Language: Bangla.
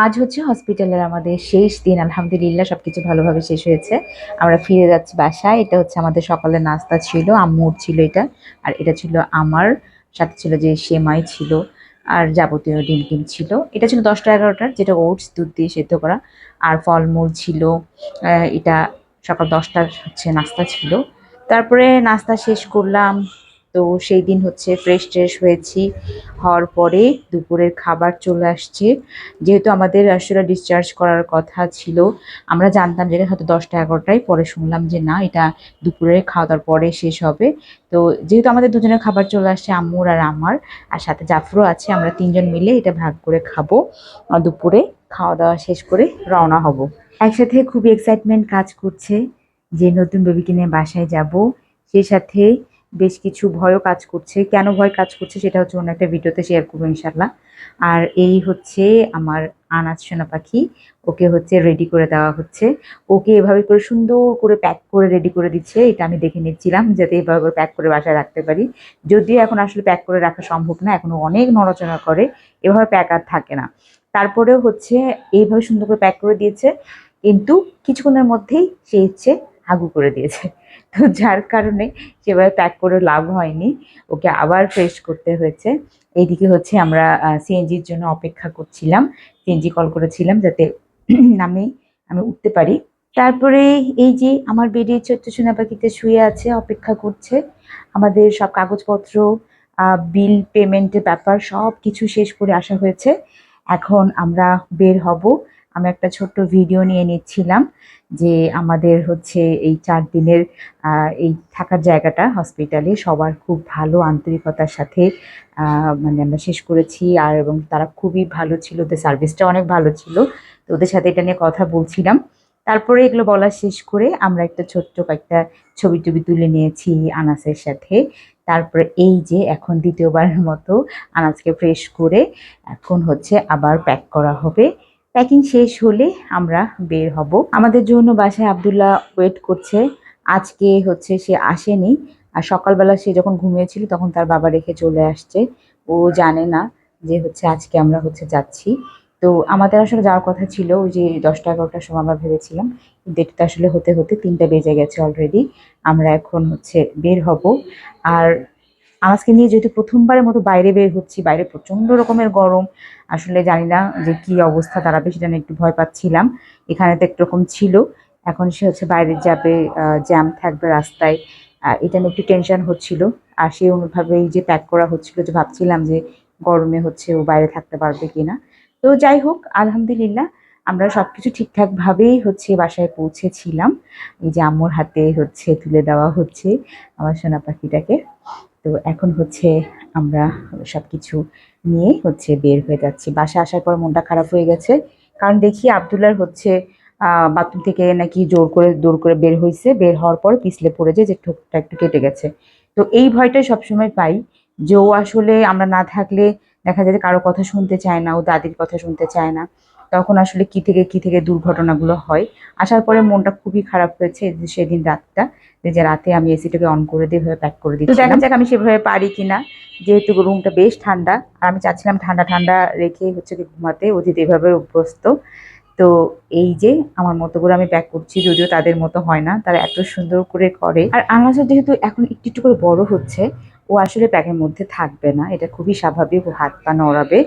আজ হচ্ছে হসপিটালের আমাদের শেষ দিন। আলহামদুলিল্লাহ সবকিছু ভালোভাবে শেষ হয়েছে। আমরা ফিরে যাচ্ছি বাসায়। এটা হচ্ছে আমাদের সকালের নাস্তা ছিল, আম্মুর ছিল এটা। আর এটা ছিল আমার, সাথে ছিল যে সেমাই ছিল আর যাবতীয় ডিম ছিল। এটা ছিল ১০টা-১১টার, যেটা ওটস দুধ দিয়ে সেদ্ধ করা। আর ফলমূল ছিল। এটা সকাল ১০টার হচ্ছে নাস্তা ছিল। তারপরে নাস্তা শেষ করলাম। তো সেই দিন হচ্ছে ফ্রেশ-ট্রেশ হয়েছি। হওয়ার পরে দুপুরের খাবার চলে আসছে। যেহেতু আমাদের আসলে ডিসচার্জ করার কথা ছিল, আমরা জানতাম যে এটা হয়তো ১০টা-১১টায়, পরে শুনলাম যে না, এটা দুপুরে খাওয়া-দাওয়ার পরে শেষ হবে। তো যেহেতু আমাদের দুজনের খাবার চলে আসছে, আম্মুর আর আমার, আর সাথে জাফরও আছে, আমরা ৩ জন মিলে এটা ভাগ করে খাবো। দুপুরে খাওয়া-দাওয়া শেষ করে রওনা হব। একসাথে খুবই এক্সাইটমেন্ট কাজ করছে যে নতুন বেবিকে নিয়ে বাসায় যাব। সেই সাথে বেশ কিছু ভয়ও কাজ করছে। কেন ভয় কাজ করছে সেটা হচ্ছে অন্য একটা ভিডিওতে শেয়ার করবো ইনশাল্লাহ। আর এই হচ্ছে আমার আনাজ সোনা পাখি। ওকে হচ্ছে রেডি করে দেওয়া হচ্ছে। ওকে এভাবে করে সুন্দর করে প্যাক করে রেডি করে দিচ্ছে। এটা আমি দেখে নিচ্ছিলাম যাতে এভাবে করে প্যাক করে বাসায় রাখতে পারি। যদিও এখন আসলে প্যাক করে রাখা সম্ভব না। এখন ও অনেক নড়াচড়া করে। এভাবে প্যাক আর থাকে না। তারপরেও হচ্ছে এইভাবে সুন্দর করে প্যাক করে দিয়েছে। কিন্তু কিছুক্ষণের মধ্যেই সে হচ্ছে হাগু করে দিয়েছে। তো যার কারণে সেভাবে প্যাক করে লাভ হয়নি। ওকে আবার ফ্রেশ করতে হয়েছে। এইদিকে হচ্ছে আমরা সিএনজির জন্য অপেক্ষা করছিলাম। সিএনজি কল করেছিলাম যাতে আমি আমি উঠতে পারি। তারপরে এই যে আমার বেডে ছোট্ট সোনা পাখিটা শুয়ে আছে, অপেক্ষা করছে। আমাদের সব কাগজপত্র, বিল পেমেন্টের ব্যাপার সবকিছু শেষ করে আসা হয়েছে। এখন আমরা বের হব। আমি একটা ছোট্ট ভিডিও নিয়ে নিচ্ছিলাম যে আমাদের হচ্ছে এই ৪ দিনের এই থাকার জায়গাটা হসপিটালে সবার খুব ভালো আন্তরিকতার সাথে মানে আমরা শেষ করেছি। আর এবং তারা খুবই ভালো ছিল, ওদের সার্ভিসটাও অনেক ভালো ছিল। তো ওদের সাথে এটা নিয়ে কথা বলছিলাম। তারপরে এগুলো বলা শেষ করে আমরা একটা ছোট্ট কয়েকটা ছবি-টবি তুলে নিয়েছি আনাসের সাথে। তারপরে এই যে এখন দ্বিতীয়বারের মতো আনাজকে ফ্রেশ করে এখন হচ্ছে আবার প্যাক করা হবে। প্যাকিং শেষ হলে আমরা বের হব। আমাদের জন্য বাসায় আব্দুল্লাহ ওয়েট করছে। আজকে হচ্ছে সে আসেনি। আর সকালবেলা সে যখন ঘুমিয়েছিল তখন তার বাবা রেখে চলে আসছে। ও জানে না যে হচ্ছে আজকে আমরা হচ্ছে যাচ্ছি। তো আমাদের আসলে যাওয়ার কথা ছিল ওই যে ১০টা-১১টার সময় আমরা ভেবেছিলাম। কিন্তু এটা তো আসলে হতে, হতে ৩টা বেজে গেছে অলরেডি। আমরা এখন হচ্ছে বের হব। আর আনাজকে নিয়ে যেহেতু ১ম বারের মতো বাইরে বের হচ্ছি, বাইরে প্রচণ্ড রকমের গরম। আসলে জানি না যে কি অবস্থা দাঁড়াবে, সেটা নিয়ে একটু ভয় পাচ্ছিলাম। এখানে তো একরকম ছিল। এখন সে হচ্ছে বাইরে যাবে, জ্যাম থাকবে রাস্তায়। এটা নিয়ে একটু টেনশন হচ্ছিল। আর সেই অনুভাবেই যে প্যাক করা হচ্ছিল, যে ভাবছিলাম যে গরমে হচ্ছে ও বাইরে থাকতে পারবে কিনা। তো যাই হোক, আলহামদুলিল্লাহ আমরা সবকিছু ঠিকঠাকভাবেই হচ্ছে বাসায় পৌঁছেছিলাম। এই যে আম্মুর হাতে হচ্ছে তুলে দেওয়া হচ্ছে আমার সোনা পাখিটাকে। তো এখন হচ্ছে আমরা সবকিছু নিয়ে হচ্ছে বের হয়ে যাচ্ছি। বাসায় আসার পর মনটা খারাপ হয়ে গেছে। কারণ দেখি আব্দুল্লাহর হচ্ছে বাথরুম থেকে নাকি জোর করে বের হইছে। বের হওয়ার পর পিছলে পড়ে যায়, যে ঠোঁটটা একটু কেটে গেছে। তো এই ভয়টাই সবসময় পাই যে ও আসলে আমরা না থাকলে দেখা যায় যে কারো কথা শুনতে চায় না, ও দাদির কথা শুনতে চায় না। তখন আসলে কি থেকে দুর্ঘটনাগুলো হয়। আসার পরে মনটা খুবই খারাপ হয়েছে যে সেদিন রাতটা, যে রাতে আমি এসিটাকে অন করে দিয়ে এভাবে প্যাক করে তো দেখা দিচ্ছিলাম। যাক আমি সেভাবে পারি কিনা। যেহেতু রুমটা বেশ ঠান্ডা আর আমি চাচ্ছিলাম ঠান্ডা রেখে হচ্ছে কি ঘুমাতে, ও যেহেতু এভাবে অভ্যস্ত। তো এই যে আমার মতো করে আমি প্যাক করছি, যদিও তাদের মতো হয় না, তারা এত সুন্দর করে করে। আর আনাসও যেহেতু এখন একটু করে বড় হচ্ছে, ও আসলে প্যাকের মধ্যে থাকবে না, এটা খুবই স্বাভাবিক। ও হাত পা নড়াবে।